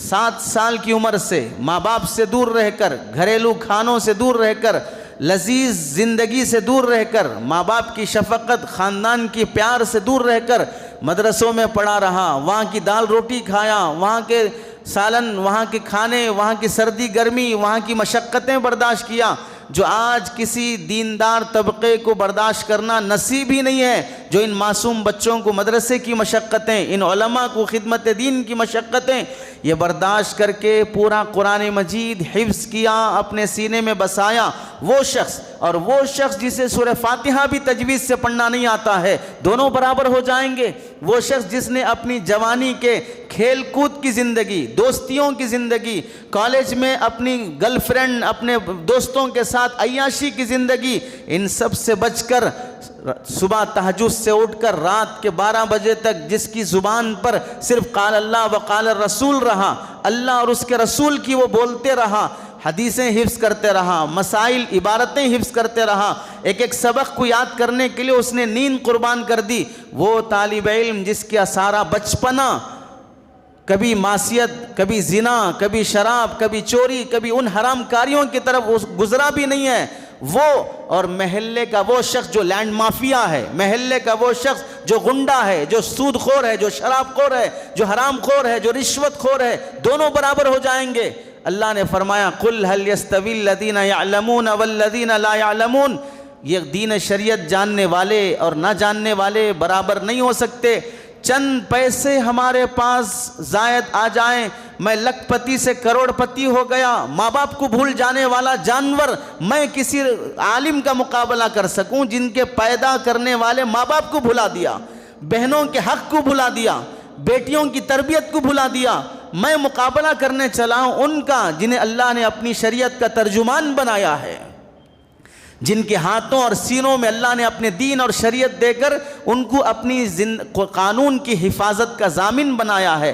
7 سال کی عمر سے ماں باپ سے دور رہ کر، گھریلو کھانوں سے دور رہ کر، لذیذ زندگی سے دور رہ کر، ماں باپ کی شفقت، خاندان کی پیار سے دور رہ کر مدرسوں میں پڑھا رہا، وہاں کی دال روٹی کھایا، وہاں کے سالن، وہاں کے کھانے، وہاں کی سردی گرمی، وہاں کی مشقتیں برداشت کیا، جو آج کسی دیندار طبقے کو برداشت کرنا نصیب ہی نہیں ہے، جو ان معصوم بچوں کو مدرسے کی مشقتیں، ان علماء کو خدمت دین کی مشقتیں یہ برداشت کر کے پورا قرآن مجید حفظ کیا، اپنے سینے میں بسایا، وہ شخص اور وہ شخص جسے سورہ فاتحہ بھی تجوید سے پڑھنا نہیں آتا ہے، دونوں برابر ہو جائیں گے۔ وہ شخص جس نے اپنی جوانی کے کھیل کود کی زندگی، دوستیوں کی زندگی، کالج میں اپنی گرل فرینڈ، اپنے دوستوں کے ساتھ عیاشی کی زندگی، ان سب سے بچ کر صبح تہجد سے اٹھ کر رات کے 12 بجے تک جس کی زبان پر صرف قال اللہ و قال الرسول رہا، اللہ اور اس کے رسول کی وہ بولتے رہا، حدیثیں حفظ کرتے رہا، مسائل عبارتیں حفظ کرتے رہا، ایک ایک سبق کو یاد کرنے کے لیے اس نے نیند قربان کر دی، وہ طالب علم جس کا سارا بچپنا کبھی معصیت، کبھی زنا، کبھی شراب، کبھی چوری، کبھی ان حرام کاریوں کی طرف گزرا بھی نہیں ہے، وہ اور محلے کا وہ شخص جو لینڈ مافیا ہے، محلے کا وہ شخص جو غنڈہ ہے، جو سود خور ہے، جو شراب خور ہے، جو حرام خور ہے، جو رشوت خور ہے، دونوں برابر ہو جائیں گے۔ اللہ نے فرمایا قُلْ هَلْ يَسْتَوِي الَّذِينَ يَعْلَمُونَ وَالَّذِينَ لَا يَعْلَمُونَ، یہ دین شریعت جاننے والے اور نہ جاننے والے برابر نہیں ہو سکتے۔ چند پیسے ہمارے پاس زائد آ جائیں، میں لکھ پتی سے کروڑ پتی ہو گیا، ماں باپ کو بھول جانے والا جانور میں کسی عالم کا مقابلہ کر سکوں جن کے پیدا کرنے والے ماں باپ کو بھلا دیا، بہنوں کے حق کو بھلا دیا، بیٹیوں کی تربیت کو بھلا دیا، میں مقابلہ کرنے چلا ہوں ان کا جنہیں اللہ نے اپنی شریعت کا ترجمان بنایا ہے، جن کے ہاتھوں اور سینوں میں اللہ نے اپنے دین اور شریعت دے کر ان کو اپنی قانون کی حفاظت کا ضامن بنایا ہے۔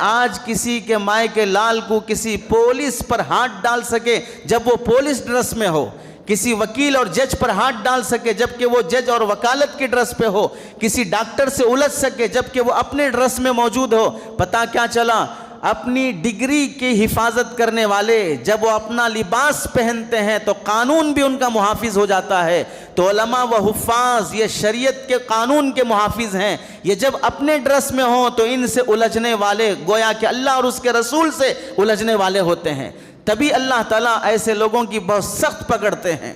آج کسی کے مائے کے لال کو کسی پولیس پر ہاتھ ڈال سکے جب وہ پولیس ڈریس میں ہو، کسی وکیل اور جج پر ہاتھ ڈال سکے جبکہ وہ جج اور وکالت کی ڈریس پہ ہو، کسی ڈاکٹر سے الجھ سکے جبکہ وہ اپنے ڈریس میں موجود ہو، پتہ کیا چلا؟ اپنی ڈگری کی حفاظت کرنے والے جب وہ اپنا لباس پہنتے ہیں تو قانون بھی ان کا محافظ ہو جاتا ہے، تو علماء و حفاظ یہ شریعت کے قانون کے محافظ ہیں، یہ جب اپنے ڈریس میں ہوں تو ان سے الجھنے والے گویا کہ اللہ اور اس کے رسول سے الجھنے والے ہوتے ہیں، تبھی اللہ تعالیٰ ایسے لوگوں کی بہت سخت پکڑتے ہیں۔